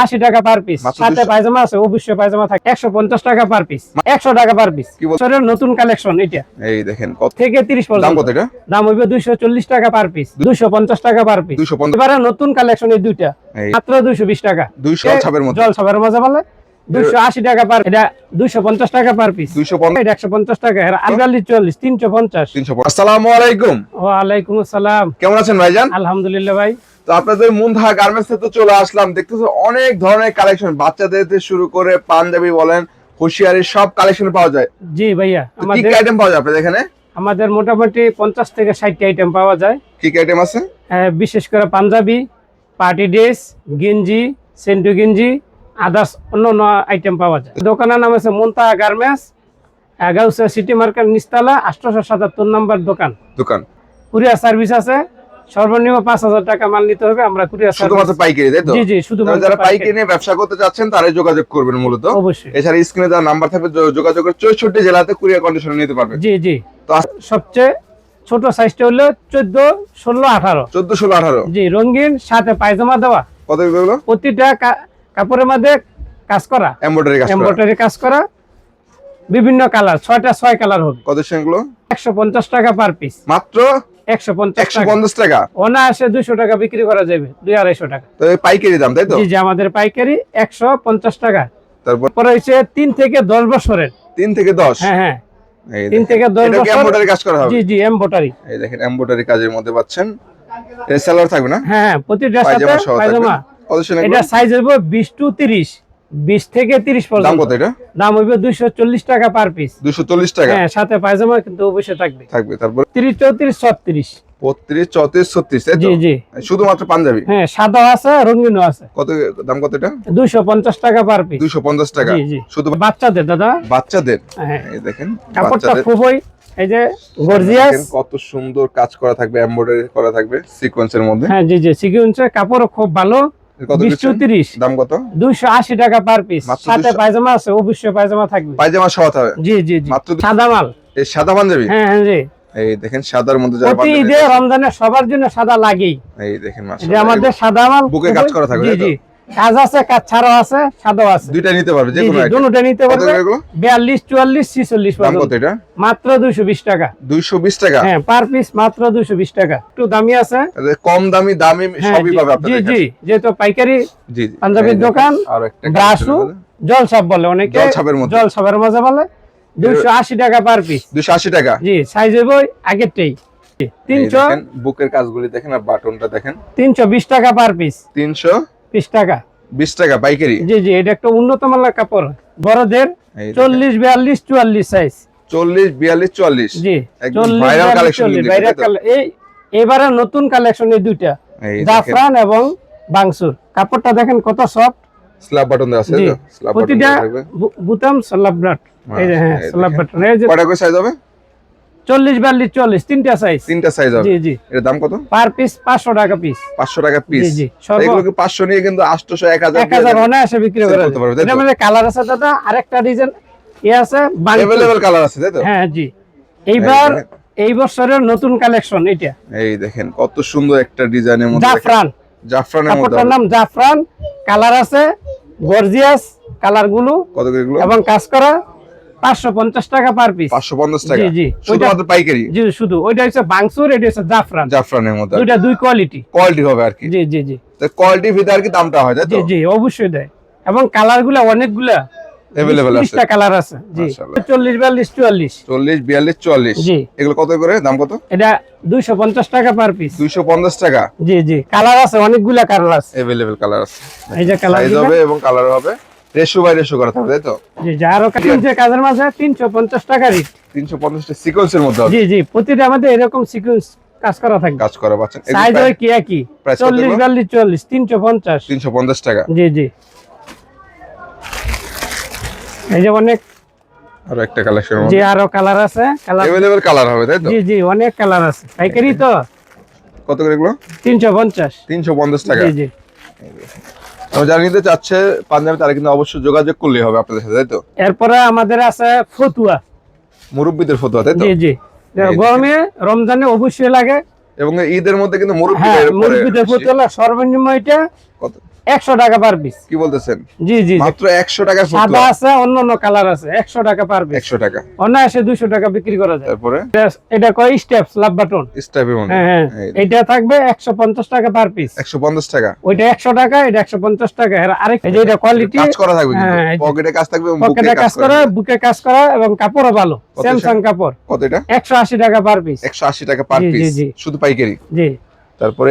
80 টাকা per piece. সাথে পায়জামা আছে, অবশ্যই পায়জামা থাকে 150 টাকা পার পিস, 100 টাকা পার পিস। বছরের নতুন কালেকশন এটা। এই দেখেন কত থেকে 30 দাম পর্যন্ত। কত এটা? দাম হইবে 240 টাকা পার পিস, 250 টাকা পার পিস। 250 এবারে নতুন কালেকশন এই দুইটা মাত্র 220 টাকা। 200 ছাপের মধ্যে। জল ছাপের মজা বলে 280 টাকা পার, এটা 250 টাকা পার পিস। 250 এটা 150 টাকা, এর 48 44 350। 350। আসসালামু আলাইকুম। ওয়া আলাইকুম আসসালাম। কেমন আছেন ভাইজান? আলহামদুলিল্লাহ ভাই। তো আপনাদের মুনতাহা গার্মেন্টসে তো চলে আসলাম, দেখতেছো অনেক ধরনের কালেকশন, বাচ্চাদের থেকে শুরু করে পাঞ্জাবি বলেন, হুশিয়ারি সব কালেকশন পাওয়া যায়। জি ভাইয়া, তো কি কি আইটেম পাওয়া যায় আপনাদের এখানে? আমাদের মোটামুটি 50 থেকে 60 আইটেম পাওয়া যায়। কি কি আইটেম আছে? বিশেষ করে পাঞ্জাবি, পার্টি ড্রেস, গেঞ্জি, সেন্টু গেঞ্জি, আদার্স অন্যান্য আইটেম পাওয়া যায়। দোকানের নাম আছে মুনতাহা গার্মেন্টস, গাউসিয়া সিটি মার্কেট, নিচতলা, 877 নম্বর দোকান। কুরিয়ার সার্ভিস আছে, সর্বনিম্ন 5000 টাকা মাল নিতে হবে। আমরা কুরিয়ার সার্ভিস শুধুমাত্র পাইকারি, তাই তো? জি জি, শুধুমাত্র যারা পাইকারি নিয়ে ব্যবসা করতে যাচ্ছেন তারাই যোগাযোগ করবেন মূলত। অবশ্যই। এছাড়া স্ক্রিনে যার নাম্বার থাকবে যোগাযোগ করে 64 জেলাতে কুরিয়ার কন্ডিশনে নিতে পারবেন। জি জি। তো সবচেয়ে ছোট সাইজটা হলো 14 16 18। 14 16 18 জি, রঙিন, সাথে পায়জামা দেওয়া। কত এগুলো? প্রতিটা কাপড়ের মধ্যে কাজ করা, এমব্রয়ডারি কাজ করা, বিভিন্ন কালার, 6টা 6 কালার হবে। কত সেগুলো? 150 টাকা পার পিস। মাত্র 150 টাকা। অনায়াসে 200 টাকা বিক্রি করা যাবে, 200-250 টাকা। তো এই পাইকারি দাম, তাই তো? জি জি, আমাদের পাইকারি 150 টাকা। তারপর হচ্ছে 3 থেকে 10 বছরের। 3 থেকে 10। হ্যাঁ হ্যাঁ, এই 3 থেকে 10 এটা কি বছর। এমব্রয়ডারি কাজ করা হবে? জি জি, এমব্রয়ডারি। এই দেখেন এমব্রয়ডারি কাজের মধ্যে পাচ্ছেন। এর সালোয়ার থাকবে না? হ্যাঁ, প্রতিটার সাথে পায়জামা। কত সেগুলো? এটা সাইজ হবে 20 টু 30, 20 থেকে 30 পর্যন্ত। দাম কত এটা? দাম হইবে 240 টাকা পার পিস। 240 টাকা। হ্যাঁ, সাথে পায়জামা কিন্তু অবশ্যই থাকবে। তারপর 30 34 36। 32 34 36, তাই তো? জি জি। শুধুমাত্র পাঞ্জাবি? হ্যাঁ, সাদা আছে, রঙিনও আছে। কত দাম কত এটা? 250 টাকা পার পিস। 250 টাকা। জি জি। শুধু বাচ্চাদের দাদা। বাচ্চাদের? হ্যাঁ, এই দেখেন কাপড়টা খুবই এই যে গর্জিয়াস। দেখেন কত সুন্দর কাজ করা থাকবে, এমব্রয়ডারি করা থাকবে সিকোয়েন্সের মধ্যে। হ্যাঁ জি জি, সিকোয়েন্সের কাপড় খুব ভালো। কত 20 টু 30। দাম কত? 280 টাকা পার পিস। সাথে পায়জামা আছে, অবশ্যই পায়জামা থাকবে। পায়জামা সহ হবে? জি জি জি। মাত্র সাদা মাল। এই সাদা পাঞ্জাবি? হ্যাঁ হ্যাঁ জি। এই দেখেন সাদার মধ্যে যারা প্রতি ঈদে রমজানে সবার জন্য সাদা লাগেই। এই দেখেন যে মাশাআল্লাহ আমাদের সাদা মাল বুকে কাজ করা থাকবে। জি জি, কাজ আছে, কাজ ছাড়াও আছে, সাদাও আছে। দুইটা নিতে পারবে, যে কোনো একটা। দুটোটা নিতে পারবে। 42 44 46 দাম পর্যন্ত। কত এটা? মাত্র 220 টাকা। 220 টাকা? হ্যাঁ, পার পিস মাত্র 220 টাকা। একটু দামি আছে, কম দামি সবই পাবে জি আপনাদের জি, যেহেতু পাইকারি জি পাঞ্জাবির দোকান। আর একটা ব্রাশু, জল ছাপ বলে অনেকে, জল ছাপের মজা বলে। 280 টাকা পার পিস। 280 টাকা? জি, সাইজ হবে আগেরটাই। 300 বুকের কাজগুলি দেখেন আর বাটনটা দেখেন। 320 টাকা পার পিস। 320 টাকা 20 টাকা পাইকারি? জি জি, এটা একটা উন্নত মানের কাপড়, বড়দের 40 42 44 সাইজ। 40 42 44? জি, একদম ভাইরাল কালেকশন। এই এবারে নতুন কালেকশন এই দুইটা, জাফরান এবং বাংসুর। কাপড়টা দেখেন কত সফট। স্ল্যাব বাটন দেওয়া আছে, তো স্ল্যাব বাটন প্রতিটা থাকবে, বুতাম স্ল্যাব বাটন। এই যে হ্যাঁ, স্ল্যাব বাটন। এই যে কয়টা করে সাইজ হবে? 40 42 40, তিনটা সাইজ। তিনটা সাইজ হবে? জি জি। এর দাম কত? পার পিস 500 টাকা পিস। 500 টাকা পিস? জি জি। এগুলো কি 500 নিয়ে কিন্তু 800 1000 1000 অনায়াসে বিক্রি করা যাবে। এটা মানে কালার আছে দাদা, আরেকটা ডিজাইন আছে, अवेलेबल কালার আছে, তাই তো? হ্যাঁ জি। এইবার এই বছরের নতুন কালেকশন এটা। এই দেখেন কত সুন্দর একটা ডিজাইনের মধ্যে জাফরানের মধ্যে। কাপড়টার নাম জাফরান, কালার আছে গর্জিয়াস কালারগুলো। কত করে এগুলো? এবং কাজ করা 550 টাকা পার পিস। 550 টাকা? জি জি, শুধুমাত্র পাইকারি? জি, শুধু ওইটা হচ্ছে বাংসুর, এটা হচ্ছে জাফরানের মধ্যে। দুইটা দুই কোয়ালিটি হবে আর কি। জি জি জি। তো কোয়ালিটি ভিতরে আর কি দামটা হয়, তাই তো? জি জি, অবশ্যই দেয়। এবং কালারগুলো অনেকগুলা अवेलेबल আছে? 30টা কালার আছে। জি, 40 42 44। 40 42 44? জি। এগুলো কত করে, দাম কত? এটা 250 টাকা পার পিস। 250 টাকা? জি জি, কালার আছে, অনেকগুলা কালার আছে। अवेलेबल কালার আছে। এই যে কালার হবে এবং কালার হবে রেশো বাই রেশো করা থাকবে, তাই তো? জি, যারও কাজের মাঝে 350 টাকা রেট। 350 টা সিকোয়েন্সের মধ্যে হবে? জি জি, প্রতিটা আমাদের এরকম সিকোয়েন্স কাজ করা থাকবে। কাজ করা পাচ্ছেন। সাইজ হয় কি একই, 40 42 40, 350। 350 টাকা? জি জি। এই যে অনেক আর একটা কালেকশন মধ্যে। জি, আরো কালার আছে। अवेलेबल কালার হবে, তাই তো? জি জি, অনেক কালার আছে। পাইকারি তো। কত করে এগুলো? 350। 350 টাকা? জি জি। তো যারা নিতে চাচ্ছে পাঞ্জাবি, তারা কিন্তু অবশ্যই যোগাযোগ করলেই হবে আপনাদের সাথে, তাই তো? এরপরে আমাদের আছে ফতুয়া, মুরব্বিদের ফতুয়া, তাই তো? জি জি। গরমে রমজানে অবশ্যই লাগে, এবং ঈদের মধ্যে কিন্তু মুরব্বিদের ফতুয়া সর্বনিম্ন এটা কত? 100 টাকা পার পিস। কি বলতেছেন? জি জি জি। মাত্র 100 টাকা সাদা ফুটলো। আছে, অন্যান্য কালার আছে, 100 টাকা পার পিস। 100 টাকা। অনায়াসে 200 টাকা বিক্রি করা যায়। তারপরে এটা কয় স্টেপস লাভ বাটন। স্টাইপের মধ্যে হ্যাঁ হ্যাঁ, এটা থাকবে 150 টাকা পার পিস। 150 টাকা। ওইটা 100 টাকা, এটা 150 টাকা। এর আরেক এই যে এটা কোয়ালিটি কাজ করা থাকবে কিন্তু হ্যাঁ, এই যে পকেটে কাজ থাকবে এবং পকেটে কাজ করা, বুকে কাজ করা এবং কাপড়ও ভালো, কত স্যামসাং কাপড়। কত এটা? 180 টাকা পার পিস। 180 টাকা পার জি, জি, পিস, জি। শুধু পাইকারি। জি। তারপরে